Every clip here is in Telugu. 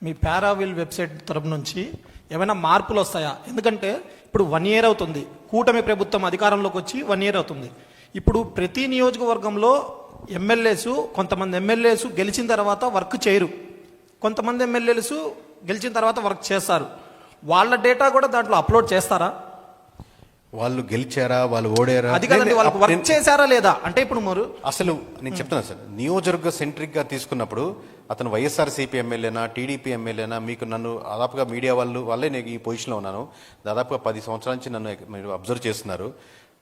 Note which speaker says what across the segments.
Speaker 1: మీ పారావిల్ వెబ్సైట్ తరపు నుంచి ఏమైనా మార్పులు వస్తాయా? ఎందుకంటే ఇప్పుడు 1 year అవుతుంది, కూటమి ప్రభుత్వం అధికారంలోకి వచ్చి 1 year అవుతుంది. ఇప్పుడు ప్రతి నియోజకవర్గంలో ఎమ్మెల్యేసు, కొంతమంది ఎమ్మెల్యేసు గెలిచిన తర్వాత వర్క్ చేయరు, కొంతమంది ఎమ్మెల్యేలు గెలిచిన తర్వాత వర్క్ చేస్తారు. వాళ్ళ డేటా కూడా దాంట్లో అప్లోడ్ చేస్తారా?
Speaker 2: వాళ్ళు గెలిచారా, వాళ్ళు ఓడారా,
Speaker 1: అది కాదండి, వాళ్ళకి వర్క్ చేశారా లేదా అంటే ఇప్పుడు మీరు
Speaker 2: అసలు నేను చెప్తాను సార్, నియోజకవర్గ సెంట్రిక్ గా తీసుకున్నప్పుడు అతను వైఎస్ఆర్సీపీ ఎమ్మెల్యేనా, టీడీపీ ఎమ్మెల్యేనా, మీకు నన్ను దాదాపుగా మీడియా వాళ్ళే నేను ఈ పొజిషన్లో ఉన్నాను. దాదాపుగా 10 సంవత్సరాల నుంచి నన్ను మీరు అబ్జర్వ్ చేస్తున్నారు.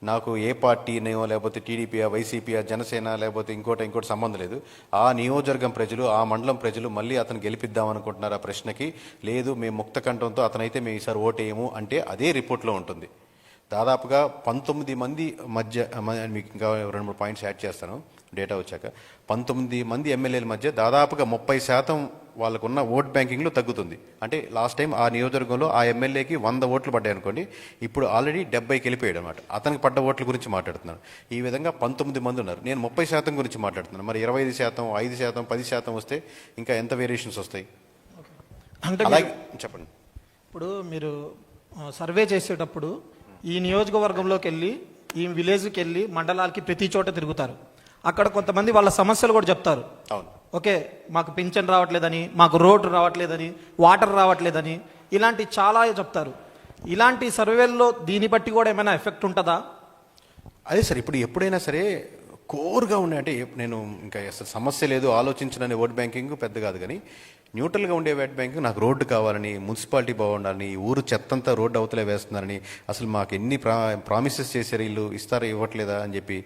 Speaker 2: నాకు ఏ పార్టీనో లేకపోతే టీడీపీయా, వైసీపీయా, జనసేన లేకపోతే ఇంకోటి సంబంధం లేదు. ఆ నియోజకవర్గం ప్రజలు, ఆ మండలం ప్రజలు మళ్ళీ అతను గెలిపిద్దాం అనుకుంటున్నారు. ఆ ప్రశ్నకి లేదు, మేము ముక్త కంఠంతో అతనైతే మేము ఈసారి ఓటేయము అంటే అదే రిపోర్ట్లో ఉంటుంది. దాదాపుగా 19 మంది మధ్య, మీకు ఇంకా 2-3 పాయింట్స్ యాడ్ చేస్తాను డేటా వచ్చాక, 19 మంది ఎమ్మెల్యేల మధ్య దాదాపుగా 30% వాళ్ళకున్న ఓట్ బ్యాంకింగ్లో తగ్గుతుంది. అంటే లాస్ట్ టైం ఆ నియోజకవర్గంలో ఆ ఎమ్మెల్యేకి 100 ఓట్లు పడ్డాయి అనుకోండి, ఇప్పుడు ఆల్రెడీ 70కి వెళ్ళిపోయాడు అనమాట. అతనికి పడ్డ ఓట్ల గురించి మాట్లాడుతున్నాను. ఈ విధంగా 19 మంది ఉన్నారు. నేను 30% గురించి మాట్లాడుతున్నాను. మరి 25%, 5%, 10% వస్తే ఇంకా ఎంత వేరియేషన్స్ వస్తాయి
Speaker 1: అంటే
Speaker 2: అలాగే చెప్పండి.
Speaker 1: ఇప్పుడు మీరు సర్వే చేసేటప్పుడు ఈ నియోజకవర్గంలోకి వెళ్ళి, ఈ విలేజ్కి వెళ్ళి, మండలాలకి ప్రతి చోట తిరుగుతారు. అక్కడ కొంతమంది వాళ్ళ సమస్యలు కూడా చెప్తారు.
Speaker 2: అవును,
Speaker 1: ఓకే, మాకు పింఛన్ రావట్లేదని, మాకు రోడ్డు రావట్లేదని, వాటర్ రావట్లేదని, ఇలాంటి చాలా చెప్తారు. ఇలాంటి సర్వేల్లో దీన్ని బట్టి కూడా ఏమైనా ఎఫెక్ట్ ఉంటుందా?
Speaker 2: అదే సార్, ఇప్పుడు ఎప్పుడైనా సరే కోర్గా ఉండే, అంటే నేను ఇంకా అసలు సమస్య లేదు ఆలోచించనని ఓట్ బ్యాంకింగ్ పెద్ద కాదు, కానీ న్యూట్రల్గా ఉండే ఓట్ బ్యాంకింగ్ నాకు రోడ్డు కావాలని, మున్సిపాలిటీ బాగుండాలని, ఊరు చెత్తంతా రోడ్డు అవతలే వేస్తున్నారని, అసలు మాకు ఎన్ని ప్రామిసెస్ చేశారు వీళ్ళు, ఇస్తారా ఇవ్వట్లేదా అని చెప్పి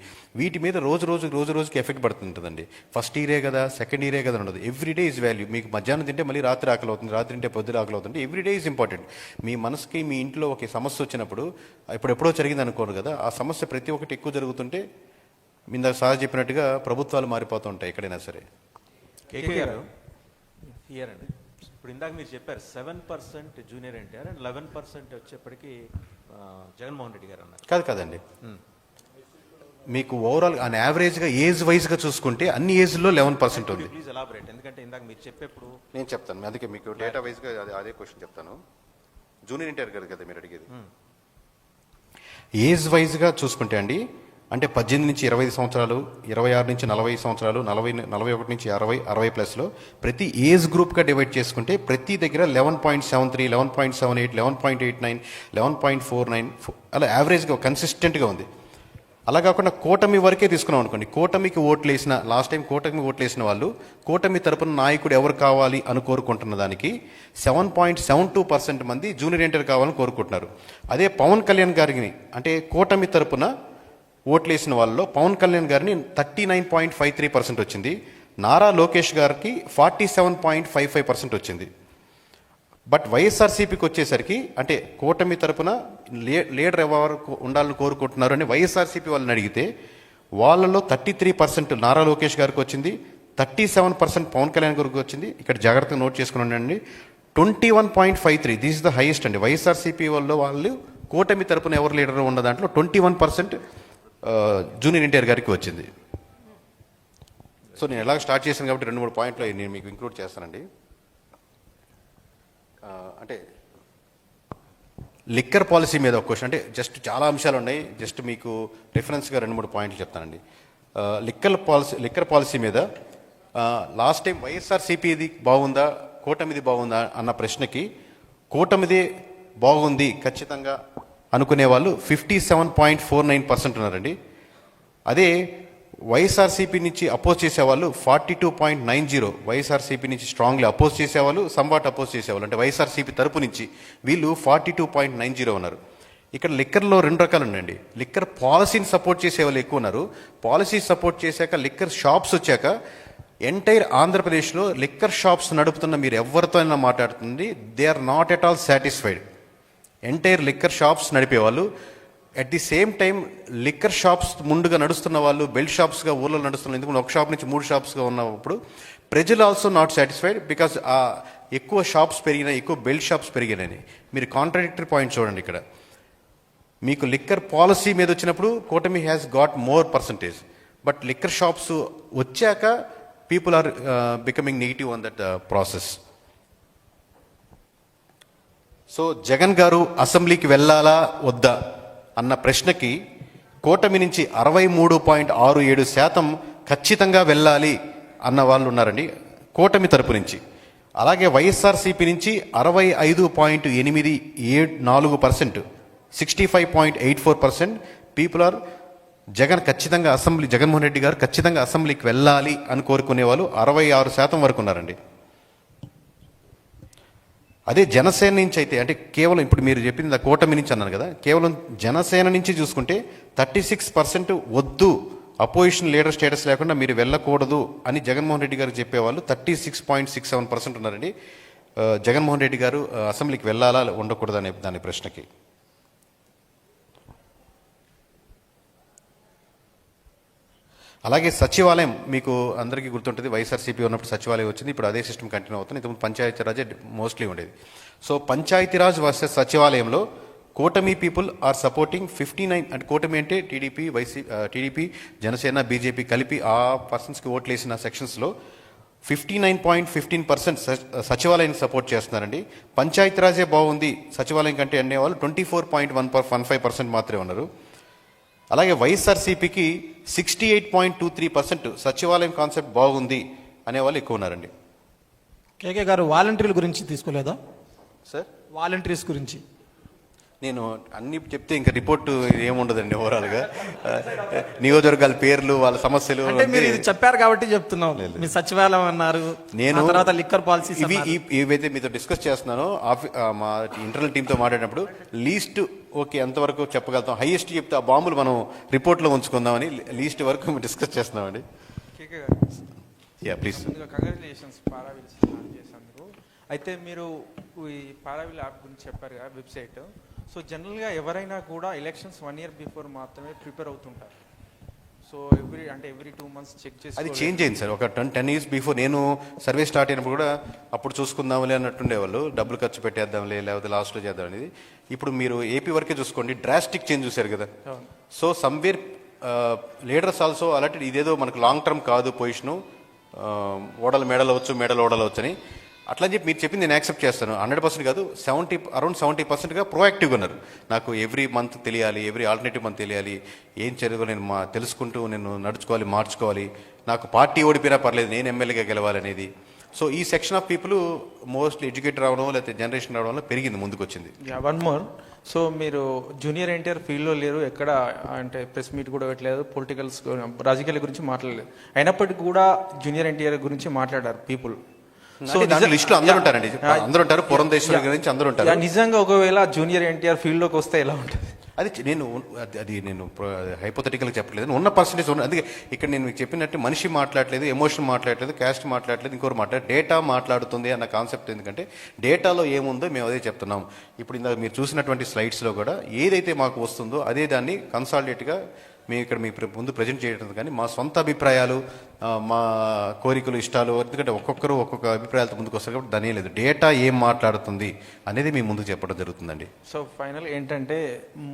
Speaker 2: వీటి మీద రోజుకి ఎఫెక్ట్ పడుతుంటుందండి. ఫస్ట్ ఇయరే కదా, సెకండ్ ఇయరే కదా ఉండదు. Everyday is value. మీకు మధ్యాహ్నం తింటే మళ్ళీ రాత్రి ఆకలి అవుతుంది, రాత్రి తింటే పొద్దున ఆకలి అవుతుంది. Everyday is important. మీ మనసుకి మీ ఇంట్లో ఒక సమస్య వచ్చినప్పుడు, ఎప్పుడో జరిగింది అనుకోరు కదా, ఆ సమస్య ప్రతి ఒక్కటి ఎక్కువ జరుగుతుంటే ఇందాక సార్ చెప్పినట్టుగా ప్రభుత్వాలు మారిపోతూ ఉంటాయి ఎక్కడైనా సరే.
Speaker 3: కేకే గారు హియర్ అండి, ఇప్పుడు ఇందాక మీరు చెప్పారు 7% జూనియర్ ఎన్టీఆర్ అండ్ 11% వచ్చేప్పటికి జగన్మోహన్ రెడ్డి గారు అన్నారు.
Speaker 2: కాదండి, మీకు ఓవరాల్ ఆన్ యావరేజ్గా ఏజ్ వైజ్గా చూసుకుంటే అన్ని ఏజ్లో 11% ఉంది.
Speaker 3: ప్లీజ్ ఎలాబరేట్, ఎందుకంటే ఇందాక మీరు చెప్పేప్పుడు
Speaker 2: నేను చెప్తాను, అందుకే మీకు డేటా వైజ్గా అదే క్వశ్చన్ చెప్తాను. జూనియర్ ఎన్టీఆర్ గారు కదా మీరు అడిగేది. ఏజ్ వైజ్గా చూసుకుంటే అండి, అంటే 18 నుంచి 25 సంవత్సరాలు, 26 నుంచి 40 సంవత్సరాలు, 41 నుంచి 60, 60+ ప్రతి ఏజ్ గ్రూప్గా డివైడ్ చేసుకుంటే ప్రతి దగ్గర 11.73, 11.78, 11.89, 11.49 అలా యావరేజ్గా కన్సిస్టెంట్గా ఉంది. అలా కాకుండా కూటమి వరకే తీసుకున్నాం అనుకోండి, కూటమికి ఓట్లు వేసిన, లాస్ట్ టైం కూటమి ఓట్లు వేసిన వాళ్ళు కూటమి తరపున నాయకుడు ఎవరు కావాలి అని కోరుకుంటున్న దానికి 7.72% మంది జూనియర్ ఎన్టీఆర్ కావాలని కోరుకుంటున్నారు. అదే పవన్ కళ్యాణ్ గారిని, అంటే కూటమి తరపున ఓట్లేసిన వాళ్ళలో పవన్ కళ్యాణ్ గారిని 39.53% వచ్చింది. నారా లోకేష్ గారికి 47.55% వచ్చింది. బట్ వైఎస్ఆర్సీపీకి వచ్చేసరికి, అంటే కూటమి తరపున లీడర్ ఎవరు ఉండాలని కోరుకుంటున్నారు అని వైఎస్ఆర్సీపీ వాళ్ళని అడిగితే వాళ్ళలో 33% నారా లోకేష్ గారికి వచ్చింది, 37% పవన్ కళ్యాణ్ గారికి వచ్చింది. ఇక్కడ జాగ్రత్తగా నోట్ చేసుకుని ఉండండి, 21.53 దిస్ ఇస్ ద హైయెస్ట్ అండి. వైఎస్ఆర్సీపీ వాళ్ళు కూటమి తరపున ఎవరు లీడర్ ఉన్న దాంట్లో 21% జూనియర్ ఎన్టీఆర్ గారికి వచ్చింది. సో నేను ఎలాగ స్టార్ట్ చేశాను కాబట్టి 2-3 పాయింట్లు నేను మీకు ఇంక్లూడ్ చేస్తానండి. అంటే లిక్కర్ పాలసీ మీద ఒక క్వశ్చన్, అంటే జస్ట్ చాలా అంశాలు ఉన్నాయి, జస్ట్ మీకు రిఫరెన్స్గా 2-3 పాయింట్లు చెప్తానండి. లిక్కర్ పాలసీ మీద లాస్ట్ టైం వైఎస్ఆర్సీపీది బాగుందా, కూటమిది బాగుందా అన్న ప్రశ్నకి కూటమిదే బాగుంది ఖచ్చితంగా అనుకునే వాళ్ళు 57.49% ఉన్నారండి. అదే వైఎస్ఆర్సీపీ నుంచి అపోజ్ చేసేవాళ్ళు 42.90, వైఎస్ఆర్సీపీ నుంచి స్ట్రాంగ్లీ అపోజ్ చేసేవాళ్ళు, సంవాట్ అపోజ్ చేసేవాళ్ళు, అంటే వైఎస్ఆర్సీపీ తరపు నుంచి వీళ్ళు 42.90 ఉన్నారు. ఇక్కడ లిక్కర్లో 2 రకాలు ఉన్నాయండి. లిక్కర్ పాలసీని సపోర్ట్ చేసే వాళ్ళు ఎక్కువ ఉన్నారు. పాలసీ సపోర్ట్ చేశాక లిక్కర్ షాప్స్ వచ్చాక ఎంటైర్ ఆంధ్రప్రదేశ్లో లిక్కర్ షాప్స్ నడుపుతున్న మీరు ఎవరితో అయినా మాట్లాడుతుంది, they are not at all satisfied. Entire liquor shops నడిపేవాళ్ళు, at the same time liquor shops ముందుగా నడుస్తున్న వాళ్ళు బెల్ట్ షాప్స్గా ఊళ్ళో నడుస్తున్నారు. ఎందుకంటే ఒక షాప్ నుంచి 3 షాప్స్గా ఉన్నప్పుడు ప్రజలు ఆల్సో నాట్ సాటిస్ఫైడ్, బికాజ్ ఎక్కువ షాప్స్ పెరిగినాయి, ఎక్కువ బెల్ట్ షాప్స్ పెరిగినాయి. మీరు కాంట్రాడిక్టరీ పాయింట్ చూడండి. ఇక్కడ మీకు లిక్కర్ పాలసీ మీద వచ్చినప్పుడు కూటమి has got more percentage, but liquor shops వచ్చాక people are becoming negative on that process. So Jagan garu అసెంబ్లీకి వెళ్ళాలా వద్దా అన్న ప్రశ్నకి కూటమి నుంచి 63.67% ఖచ్చితంగా వెళ్ళాలి అన్న వాళ్ళు ఉన్నారండి కూటమి తరపు నుంచి. అలాగే వైఎస్ఆర్సీపీ నుంచి 65.84%, 65.84% పీపుల్ ఆర్ జగన్మోహన్ రెడ్డి గారు ఖచ్చితంగా అసెంబ్లీకి వెళ్ళాలి అని కోరుకునే వాళ్ళు 66% వరకు ఉన్నారండి. అదే జనసేన నుంచి అయితే అంటే కేవలం ఇప్పుడు మీరు చెప్పింది కూటమి నుంచి అన్నారు కదా, కేవలం జనసేన నుంచి చూసుకుంటే 36% వద్దు, అపోజిషన్ లీడర్ స్టేటస్ లేకుండా మీరు వెళ్ళకూడదు అని జగన్మోహన్ రెడ్డి గారు చెప్పేవాళ్ళు 36.67% ఉన్నారండి. జగన్మోహన్ రెడ్డి గారు అసెంబ్లీకి వెళ్ళాలా ఉండకూడదు అనే దాని ప్రశ్నకి. అలాగే సచివాలయం మీకు అందరికీ గుర్తుంటుంది, వైఎస్ఆర్సీపీ ఉన్నప్పుడు సచివాలయం వచ్చింది, ఇప్పుడు అదే సిస్టమ్ కంటిన్యూ అవుతుంది. ఇంతకుముందు పంచాయతీరాజే మోస్ట్లీ ఉండేది. సో పంచాయతీరాజ్ వర్సెస్ సచివాలయంలో కూటమి పీపుల్ ఆర్ సపోర్టింగ్ 59, అంటే కూటమి అంటే టీడీపీ జనసేన బీజేపీ కలిపి ఆ పర్సన్స్కి ఓట్లు వేసిన సెక్షన్స్లో 59.15% సచివాలయాన్ని సపోర్ట్ చేస్తున్నారండి. పంచాయతీరాజే బాగుంది సచివాలయం కంటే అనేవాళ్ళు 24.15% మాత్రమే ఉన్నారు. అలాగే వైఎస్ఆర్సీపీకి 68.23% సచివాలయం కాన్సెప్ట్ బాగుంది అనేవాళ్ళు ఎక్కువ ఉన్నారండి.
Speaker 1: కేకే గారు వాలంటీర్ల గురించి తీసుకోలేదా
Speaker 2: సార్?
Speaker 1: వాలంటీర్స్ గురించి
Speaker 2: నేను అన్ని చెప్తే ఇంకా రిపోర్ట్ ఏముండదండి ఓవరాల్గా. నియోజకవర్గాల పేర్లు వాళ్ళ సమస్యలు
Speaker 1: అంటే మీరు ఇది చెప్పారు కాబట్టి చెప్తున్నాం. మీ సచివాలయం అన్నారు,
Speaker 2: నేను
Speaker 1: తర్వాత లిక్కర్ పాలసీ
Speaker 2: ఇవైతే మీతో డిస్కస్ చేస్తున్నానో మా ఇంటర్నల్ టీంతో మాట్లాడినప్పుడు లీస్ట్ ఓకే ఎంతవరకు చెప్పగలుగుతాం, హైయెస్ట్ చెప్తే ఆ బాంబులు మనం రిపోర్ట్లో ఉంచుకుందామని లీస్ట్ వరకు డిస్కస్ చేస్తున్నామండి. Yeah please.
Speaker 4: కంగ్రాచులేషన్స్ పారావిల్ చేసినందుకు. అయితే మీరు ఈ పారావిల్ యాప్ గురించి చెప్పారు కదా, వెబ్సైట్. సో జనరల్గా ఎవరైనా కూడా ఎలక్షన్స్ 1 year బిఫోర్ మాత్రమే ప్రిపేర్ అవుతుంటారు. సో ఎవ్రీ 2 months చెక్ చేసి
Speaker 2: అది చేంజ్ అయింది సార్. ఒక 10 years బిఫోర్ నేను సర్వే స్టార్ట్ అయినప్పుడు కూడా అప్పుడు చూసుకుందాంలే అన్నట్టుండేవాళ్ళు, డబ్బులు ఖర్చు పెట్టేద్దాంలే లేకపోతే లాస్ట్లో చేద్దాం అనేది. ఇప్పుడు మీరు ఏపీ వరకే చూసుకోండి, డ్రాస్టిక్ చేంజ్ చూశారు కదా. సో సమ్వేర్ లీడర్స్ ఆల్సో అలాంటి ఇదేదో మనకు లాంగ్ టర్మ్ కాదు పొజిషను, ఓడలు మెడలు ఓడలవచ్చు అని అట్లా చెప్పి మీరు చెప్పింది నేను యాక్సెప్ట్ చేస్తాను. 100% కాదు, అరౌండ్ 70%గా ప్రోయాక్టివ్గా ఉన్నారు. నాకు ఎవ్రీ మంత్ తెలియాలి, ఎవ్రీ ఆల్టర్నేటివ్ మంత్ తెలియాలి, ఏం చదువు నేను తెలుసుకుంటూ నేను నడుచుకోవాలి, మార్చుకోవాలి, నాకు పార్టీ ఓడిపోయినా పర్లేదు నేను ఎమ్మెల్యేగా గెలవాలనేది. సో ఈ section of people mostly educated రావడం లేకపోతే జనరేషన్ రావడం వల్ల పెరిగింది, ముందుకు వచ్చింది.
Speaker 4: One more. సో మీరు జూనియర్ ఎన్టీఆర్ ఫీల్డ్లో లేరు, ఎక్కడ అంటే ప్రెస్ మీట్ కూడా పెట్టలేదు, పొలిటికల్స్ రాజకీయాల గురించి మాట్లాడలేదు, అయినప్పటికీ కూడా జూనియర్ ఎన్టీఆర్ గురించి మాట్లాడారు పీపుల్.
Speaker 2: సో లిస్టులో అందరూ ఉంటారండి, అందరూ ఉంటారు, పురంధేశ్వరి గురించి అందరూ ఉంటారు.
Speaker 4: నిజంగా ఒకవేళ జూనియర్ ఎన్టీఆర్ ఫీల్డ్లోకి వస్తే ఎలా ఉంటుంది?
Speaker 2: అది నేను హైపోథెటికల్గా చెప్పలేదు, ఉన్న పర్సెంటేజ్ ఉన్న. అందుకే ఇక్కడ నేను మీకు చెప్పినట్టు మనిషి మాట్లాడలేదు, ఎమోషన్ మాట్లాడలేదు, క్యాస్ట్ మాట్లాడలేదు, ఇంకోరు డేటా మాట్లాడుతుంది అన్న కాన్సెప్ట్. ఎందుకంటే డేటాలో ఏముందో మేము అదే చెప్తున్నాం. ఇప్పుడు ఇందాక మీరు చూసినటువంటి స్లైడ్స్లో కూడా ఏదైతే మాకు వస్తుందో అదే దాన్ని కన్సాలిడేట్గా మేము ఇక్కడ మీ ముందు ప్రజెంట్ చేయడం, కానీ మా సొంత అభిప్రాయాలు, మా కోరికలు, ఇష్టాలు, ఎందుకంటే ఒక్కొక్కరు ఒక్కొక్క అభిప్రాయాలతో ముందుకు వస్తారు కాబట్టి దాని లేదు, డేటా ఏం మాట్లాడుతుంది అనేది మీ ముందుకు చెప్పడం జరుగుతుందండి.
Speaker 4: సో ఫైనల్ ఏంటంటే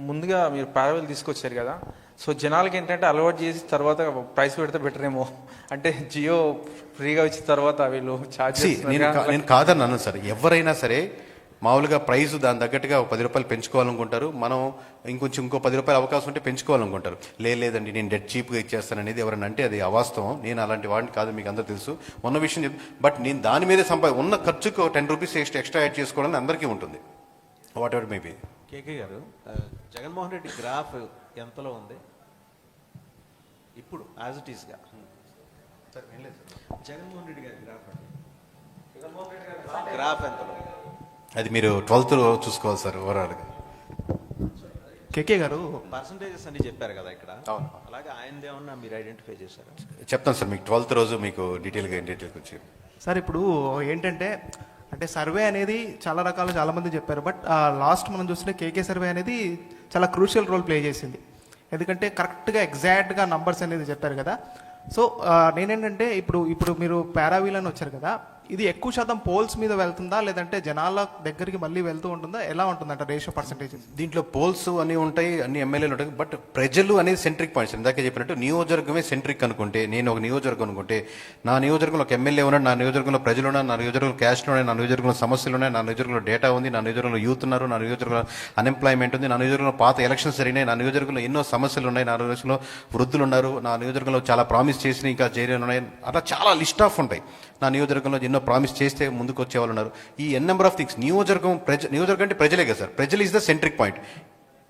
Speaker 4: ముందుగా మీరు పారావిల్ తీసుకొచ్చారు కదా, సో జనాలకి ఏంటంటే అలవాటు చేసి తర్వాత ప్రైస్ పెడితే బెటర్ ఏమో, అంటే జియో ఫ్రీగా వచ్చిన తర్వాత వీళ్ళు ఛార్జ్.
Speaker 2: నేను కాదన్నాను సార్, ఎవరైనా సరే మామూలుగా ప్రైస్ దాని తగ్గట్టుగా 10 రూపాయలు పెంచుకోవాలనుకుంటారు, మనం ఇంకో 10 రూపాయలు అవకాశం ఉంటే పెంచుకోవాలనుకుంటారు. లేదండి నేను డెడ్ చీప్గా ఇచ్చేస్తాను అనేది ఎవరైనా అంటే అది అవాస్తవం. నేను అలాంటి వాడిని కాదు, మీకు అందరూ తెలుసు, ఉన్న విషయం బట్ నేను దాని మీదే ఉన్న ఖర్చుకు 10 రూపీస్ ఎక్స్ట్రా యాడ్ చేసుకోవడానికి అందరికీ ఉంటుంది, వాట్ ఎవర్ మేబీ.
Speaker 3: కేకే గారు, జగన్మోహన్ రెడ్డి గ్రాఫ్ ఎంతలో ఉంది ఇప్పుడు యాజ్ ఇట్ ఈస్గా? జగన్మోహన్ రెడ్డి గారి గ్రాఫ్ అండి, జగన్మోహన్ రెడ్డి గారి గ్రాఫ్ ఎంతలో?
Speaker 2: అది మీరు 12th చూసుకోవాలి సార్ ఓవరాల్గా.
Speaker 1: కేకే గారు
Speaker 3: పర్సంటేజెస్ అన్ని చెప్పారు కదా ఇక్కడ, అలాగే ఆయనది ఏమన్నా మీరు ఐడెంటిఫై చేశారు?
Speaker 2: చెప్తాను సార్ మీకు 12th రోజు మీకు డీటెయిల్గా వచ్చి.
Speaker 5: సార్ ఇప్పుడు ఏంటంటే అంటే సర్వే అనేది చాలా రకాలు చాలామంది చెప్పారు, బట్ లాస్ట్ మనం చూస్తే కేకే సర్వే అనేది చాలా క్రూషియల్ రోల్ ప్లే చేసింది. ఎందుకంటే కరెక్ట్గా ఎగ్జాక్ట్గా నంబర్స్ అనేది చెప్పారు కదా. సో నేనేంటంటే ఇప్పుడు మీరు పారావీల్ అని వచ్చారు కదా, ఇది ఎక్కువ శాతం పోల్స్ మీద వెళ్తుందా లేదంటే జనాల దగ్గరికి మళ్ళీ వెళ్తూ ఉంటుందా, ఎలా ఉంటుందంట రేషియో పర్సెంటేజ్?
Speaker 2: దీంట్లో పోల్స్ అన్ని ఉంటాయి, అన్ని ఎమ్మెల్యేలు ఉంటాయి, బట్ ప్రజలు అనేది సెంట్రిక్ పాయింట్స్. ఇందాకే చెప్పినట్టు నియోజకవర్గమే సెంట్రిక్ అనుకుంటే, నేను ఒక నియోజకవర్గం అనుకుంటే, నా నియోజకవర్గంలో ఒక ఎమ్మెల్యే ఉన్నాడు, నా నియోజకవర్గంలో ప్రజలు ఉన్నారు, నా నియోజకవర్గంలో క్యాస్ట్లు ఉన్నాయి, నా నియోజకవర్గంలో సమస్యలు ఉన్నాయి, నా నియోజకవర్గంలో డేటా ఉంది, నా నియోజకవర్గంలో యూత్ ఉన్నారు, నా నియోజకవర్గంలో అన్ఎంప్లాయ్మెంట్ ఉంది, నా నియోజకవర్గంలో పాత ఎలక్షన్స్ జరిగినాయి, నా నియోజకవర్గంలో ఎన్నో సమస్యలు ఉన్నాయి, నా నియోజకవర్గంలో వృద్ధులు ఉన్నారు, నా నియోజకవర్గంలో చాలా ప్రామిస్ చేసిన ఇంకా చేయలేని ఉన్నాయి, అట్లా చాలా లిస్ట్ ఆఫ్ ఉంటాయి. నా నియోజకవర్గంలో ఎన్నో ప్రామిస్ చేస్తే ముందుకు వచ్చే వాళ్ళు ఉన్నారు. ఈ నెంబర్ ఆఫ్ థింగ్స్. నియోజకవర్గం అంటే ప్రజలే కదా సార్, ప్రజలు ఇస్ ద సెంట్రిక్ పాయింట్.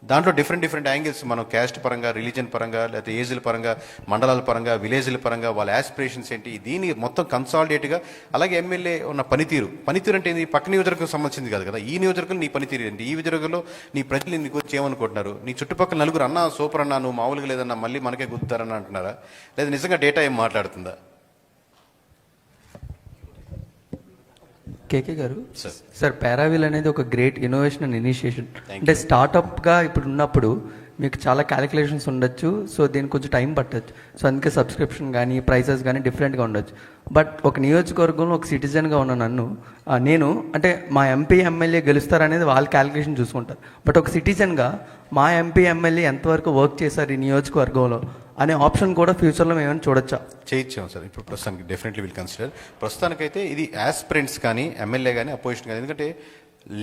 Speaker 2: దాంట్లో డిఫరెంట్ యాంగిల్స్, మనం క్యాస్ట్ పరంగా, రిలీజన్ పరంగా, లేకపోతే ఏజ్ల పరంగా, మండలాల పరంగా, విలేజ్ల పరంగా, వాళ్ళ ఆస్పిరేషన్స్ ఏంటి, దీన్ని మొత్తం కన్సాలిడేట్గా. అలాగే ఎమ్మెల్యే ఉన్న పనితీరు అంటే ఇది పక్క నియోజకవర్గం సంబంధించింది కాదు కదా, ఈ నియోజకవర్గం నీ పనితీరు ఏంటి, ఈ నియోజకవర్గంలో నీ ప్రజలు నీకు వచ్చి ఏమనుకుంటున్నారు, నీ చుట్టుపక్కల నలుగురు అన్నా సూపర్ అన్నా నువ్వు మామూలుగా లేదన్నా మళ్ళీ మనకే గుర్తారని అంటున్నారా, లేదా నిజంగా డేటా ఏం మాట్లాడుతుందా?
Speaker 6: కేకే గారు, సార్ పారావిల్ అనేది ఒక గ్రేట్ ఇన్నోవేషన్ అండ్ ఇనిషియేషన్. అంటే స్టార్టప్గా ఇప్పుడు ఉన్నప్పుడు మీకు చాలా క్యాలిక్యులేషన్స్ ఉండొచ్చు, సో దీనికి కొంచెం టైం పట్టచ్చు. సో అందుకే సబ్స్క్రిప్షన్ కానీ ప్రైసెస్ కానీ డిఫరెంట్గా ఉండొచ్చు. బట్ ఒక నియోజకవర్గంలో ఒక సిటిజన్గా ఉన్న నన్ను నేను అంటే మా ఎంపీ ఎమ్మెల్యే గెలుస్తారనేది వాళ్ళ క్యాలిక్యులేషన్ చూసుకుంటారు. బట్ ఒక సిటిజన్గా మా ఎంపీ ఎమ్మెల్యే ఎంతవరకు వర్క్ చేశారు ఈ నియోజకవర్గంలో అనే ఆప్షన్ కూడా ఫ్యూచర్లో మేము ఏమైనా చూడొచ్చా?
Speaker 2: చేయించాం సార్. ఇప్పుడు ప్రస్తుతానికి డెఫినెట్లీ విల్ కన్సిడర్. ప్రస్తుతానికైతే ఇది యాస్పిరెంట్స్ కానీ ఎమ్మెల్యే కానీ అపోజిషన్ కానీ, ఎందుకంటే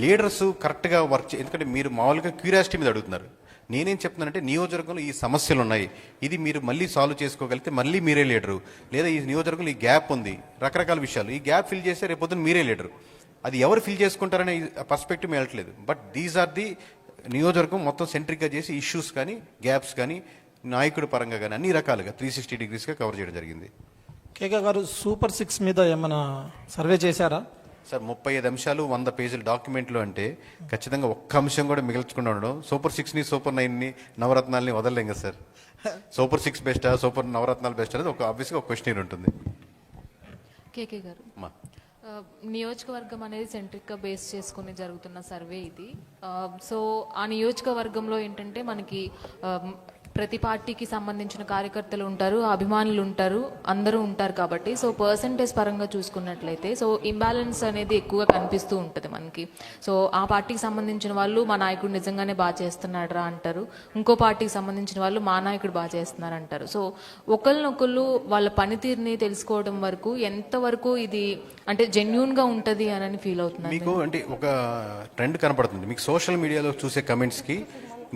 Speaker 2: లీడర్స్ కరెక్ట్గా వర్క్ ఎందుకంటే మీరు మామూలుగా క్యూరియాసిటీ మీద అడుగుతున్నారు. నేనేం చెప్తున్నానంటే నియోజకవర్గంలో ఈ సమస్యలు ఉన్నాయి, ఇది మీరు మళ్ళీ సాల్వ్ చేసుకోగలిగితే మళ్ళీ మీరే లీడరు, లేదా ఈ నియోజకవర్గంలో ఈ గ్యాప్ ఉంది, రకరకాల విషయాలు, ఈ గ్యాప్ ఫిల్ చేస్తే రేపొద్దున మీరే లీడరు. అది ఎవరు ఫిల్ చేసుకుంటారనే పర్స్పెక్టివ్ వెళ్ళట్లేదు. బట్ దీస్ ఆర్ ది నియోజకవర్గం మొత్తం సెంట్రిక్గా చేసి ఇష్యూస్ కానీ గ్యాప్స్ కానీ నాయకుడి పరంగా కానీ అన్ని రకాలుగా 360 degreesగా కవర్ చేయడం జరిగింది.
Speaker 1: కేకే గారు, సూపర్ 6 మీద ఏమైనా సర్వే చేశారా?
Speaker 2: సార్ 35 అంశాలు 100 పేజీల డాక్యుమెంట్లు అంటే ఖచ్చితంగా ఒక్క అంశం కూడా మిగల్చకుండా ఉండడం. సూపర్ 6ని సూపర్ 9ని నవరత్నాలని వదలలేం కదా సార్. సూపర్ 6 బెస్టా సూపర్ నవరత్నాలు బెస్ట్ అనేది ఒక ఆబ్వియస్గా ఒక క్వశ్చన్ ఉంటుంది.
Speaker 7: కేకే గారు, నియోజకవర్గం అనేది సెంట్రిక్గా బేస్ చేసుకుని జరుగుతున్న సర్వే ఇది. సో ఆ నియోజకవర్గంలో ఏంటంటే మనకి ప్రతి పార్టీకి సంబంధించిన కార్యకర్తలు ఉంటారు, అభిమానులు ఉంటారు, అందరూ ఉంటారు కాబట్టి సో పర్సంటేజ్ పరంగా చూసుకున్నట్లయితే సో ఇంబ్యాలెన్స్ అనేది ఎక్కువగా కనిపిస్తూ ఉంటుంది మనకి. సో ఆ పార్టీకి సంబంధించిన వాళ్ళు మా నాయకుడు నిజంగానే బాగా చేస్తున్నాడు రా అంటారు, ఇంకో పార్టీకి సంబంధించిన వాళ్ళు మా నాయకుడు బాగా చేస్తున్నారు అంటారు. సో ఒకళ్ళనొకళ్ళు వాళ్ళ పనితీరుని తెలుసుకోవడం వరకు ఎంతవరకు ఇది అంటే జెన్యూన్గా ఉంటుంది అని ఫీల్ అవుతున్నారు
Speaker 2: మీకు? అంటే ఒక ట్రెండ్ కనపడుతుంది మీకు సోషల్ మీడియాలో చూసే కమెంట్స్కి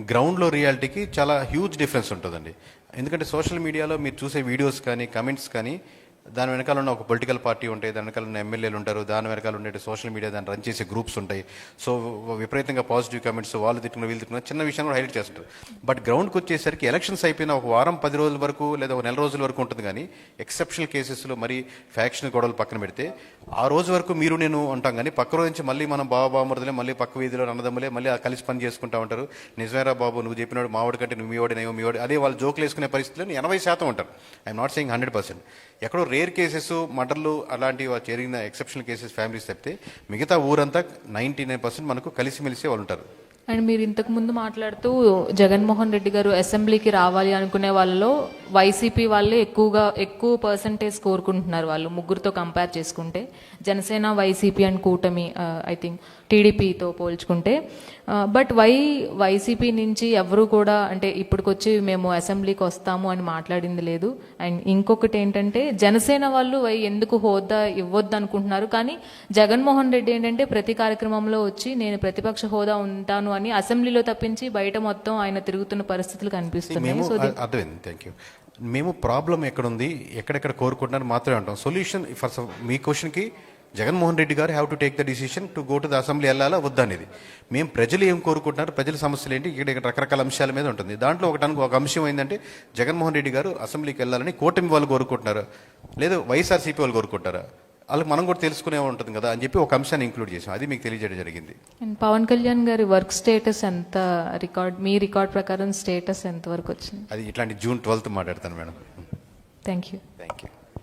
Speaker 2: గ్రౌండ్లో రియాలిటీకి చాలా హ్యూజ్ డిఫరెన్స్ ఉంటుందండి. ఎందుకంటే సోషల్ మీడియాలో మీరు చూసే వీడియోస్ కానీ కమెంట్స్ కానీ దాని వెనకాల ఉన్న ఒక పొలిటికల్ పార్టీ ఉంటాయి, దాని వెనకాల ఉన్న ఎమ్మెల్యేలు ఉంటారు, దాని వెనకాల ఉండే సోషల్ మీడియా దాన్ని రన్ చేసే గ్రూప్స్ ఉంటాయి. సో విపరీతంగా పాజిటివ్ కమెంట్స్, వాళ్ళు తిట్టుకున్న వీళ్ళు తిట్టుకున్న చిన్న విషయం కూడా హైలైట్ చేస్తుంటారు. బట్ గ్రౌండ్కి వచ్చేసరికి ఎలక్షన్స్ అయిపోయిన ఒక వారం 10 రోజుల వరకు లేదా ఒక నెల రోజుల వరకు ఉంటుంది. కానీ ఎక్సెప్షనల్ కేసెస్లో మరి ఫ్యాక్షన్ గొడవలు పక్కన పెడితే ఆ రోజు వరకు మీరు నేను ఉంటాం, కానీ పక్క రోజు నుంచి మళ్ళీ మనం బావబామరుదులే, మళ్ళీ పక్క వీధిలో అన్నదమ్ములే, మళ్ళీ కలిసి పని చేసుకుంటా ఉంటారు. నిజమేరా బాబు నువ్వు చెప్పినాడు మావాడి కంటే నువ్వు మీవాడి నేమో మీవాడి, అదే వాళ్ళు జోకులు వేసుకునే పరిస్థితిలో 80% ఉంటారు. I'm not saying 100%. ఎక్కడో రేర్ కేసెస్ మర్డర్లు అలాంటివి జరిగిన ఎక్సెప్షనల్ కేసెస్ ఫ్యామిలీస్ తప్పితే మిగతా ఊరంతా 99% మనకు కలిసిమెలిసి వాళ్ళు ఉంటారు.
Speaker 7: అండ్ మీరు ఇంతకు ముందు మాట్లాడుతూ జగన్మోహన్ రెడ్డి గారు అసెంబ్లీకి రావాలి అనుకునే వాళ్ళలో వైసీపీ వాళ్ళే ఎక్కువ పర్సంటేజ్ కోరుకుంటున్నారు. వాళ్ళు ముగ్గురితో కంపేర్ చేసుకుంటే జనసేన, వైసీపీ అండ్ కూటమి ఐ థింక్ టీడీపీతో పోల్చుకుంటే. బట్ వైసీపీ నుంచి ఎవరు కూడా అంటే ఇప్పటికొచ్చి మేము అసెంబ్లీకి వస్తాము అని మాట్లాడింది లేదు. అండ్ ఇంకొకటి ఏంటంటే జనసేన వాళ్ళు ఎందుకు హోదా ఇవ్వద్దు అనుకుంటున్నారు, కానీ జగన్మోహన్ రెడ్డి ఏంటంటే ప్రతి కార్యక్రమంలో వచ్చి నేను ప్రతిపక్ష హోదా ఉంటాను అని అసెంబ్లీలో తప్పించి బయట మొత్తం ఆయన తిరుగుతున్న పరిస్థితులు కనిపిస్తున్నాయి. సో
Speaker 2: అర్థమైంది, థ్యాంక్ యూ. మేము ప్రాబ్లం ఎక్కడుంది, ఎక్కడెక్కడ కోరుకుంటున్నారు మాత్రమే అంటాం. సొల్యూషన్ ఫర్ మీ క్వశ్చన్కి జగన్మోహన్ రెడ్డి గారు have to take the decision to go to the assembly వెళ్ళాలా వద్దా అనేది. మేము ప్రజలు ఏం కోరుకుంటున్నారు, ప్రజల సమస్యలు ఏంటి, ఇక్కడ రకరకాల అంశాల మీద ఉంటుంది. దాంట్లో ఒక అంశం ఏంటంటే జగన్మోహన్ రెడ్డి గారు అసెంబ్లీకి వెళ్ళాలని కూటమి వాళ్ళు కోరుకుంటున్నారు, లేదా వైఎస్ఆర్సీపీ వాళ్ళు కోరుకుంటారా, వాళ్ళకి మనం కూడా తెలుసుకునే ఉంటుంది కదా అని చెప్పి ఒక అంశాన్ని ఇంక్లూడ్ చేసాం. అది మీకు తెలియజేయడం జరిగింది.
Speaker 7: పవన్ కళ్యాణ్ గారి వర్క్ స్టేటస్ ఎంత, మీ రికార్డ్ ప్రకారం స్టేటస్ ఎంత వరకు వచ్చింది?
Speaker 2: అది ఇట్లాంటి June 12th మాట్లాడతాను madam.
Speaker 7: Thank you.
Speaker 2: Thank you.